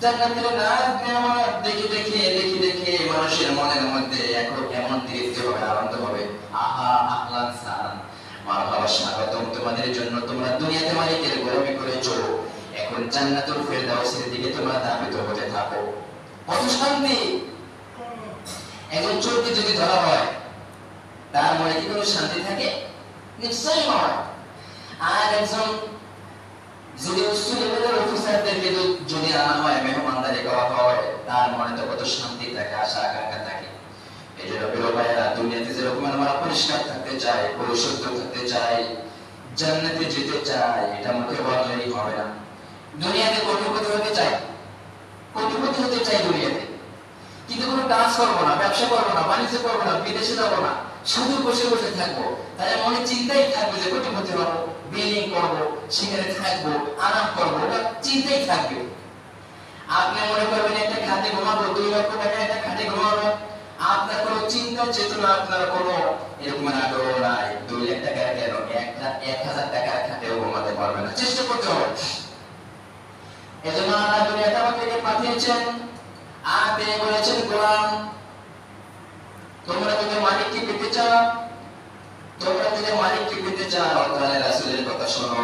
জান্নাতের নাজ নেয়ামত দেখে দেখে দেখে দেখে মানুষের মনের মধ্যে এখন এমন তৃপ্তি হবে, আনন্দ হবে। আহা, আহলান সালাম, মারহাবা, স্বাগতম তোমাদের জন্য, তোমরা দুনিয়াতে মালিকের গোলামি করেছো, এখন জান্নাতুল ফেরদাউসের দিকে তোমরা ধাবিত হতে থাকো। কত শান্তি! একজন চোরকে যদি ধরা হয়, তার মনে কি কোনো শান্তি থাকে? নিশ্চয়ই নয়। আর একজন যদি লেভেলের অফিসারদেরকে যদি আনা হয়, মেহমানদারি করা হয়, তার মনে তো কত শান্তি থাকে, আশা আকাঙ্ক্ষা থাকে। এই জন্য প্রিয় ভাইয়েরা, দুনিয়াতে যেরকম আমরা পরিষ্কার থাকতে চাই, পরিশুদ্ধ থাকতে চাই, জান্নাতে যেতে চাই, এটা মুখে বললেই হবে না। দুনিয়াতে কোটিপতি হতে চাই, কোটিপতি হতে চাই দুনিয়াতে, কিন্তু কোনো কাজ করবো না, ব্যবসা করবো না, বাণিজ্য করবো না, বিদেশে যাবো না, শুধু বসে বসে থাকবো। তাই মনে চিন্তাই থাকবে যে কোটিপতি হবো, বিল্ডিং করবো, সেখানে থাকবো, আরাম করবো, চিন্তাই থাকবে। আপনি মনে করবেন একটা খাটে ঘুমাবো, 2 লক্ষ টাকা একটা খাটে ঘুমাবো, আপনার কোনো চিন্তা চেতনা, আপনার কোনো এরকম আগ্রহ নাই। 2 লাখ টাকা কেন, 1,000 টাকার খাটেও ঘুমাতে পারবে না। চেষ্টা করতে হবে। এজন্য আল্লাহ দুনিয়াতে আমাদেরকে পাঠিয়েছেন, আর তিনি বলেছেন, গোলাম, তোমরা যদি মালিককে পেতে চাও, তাহলে রাসূলের কথা শোনো।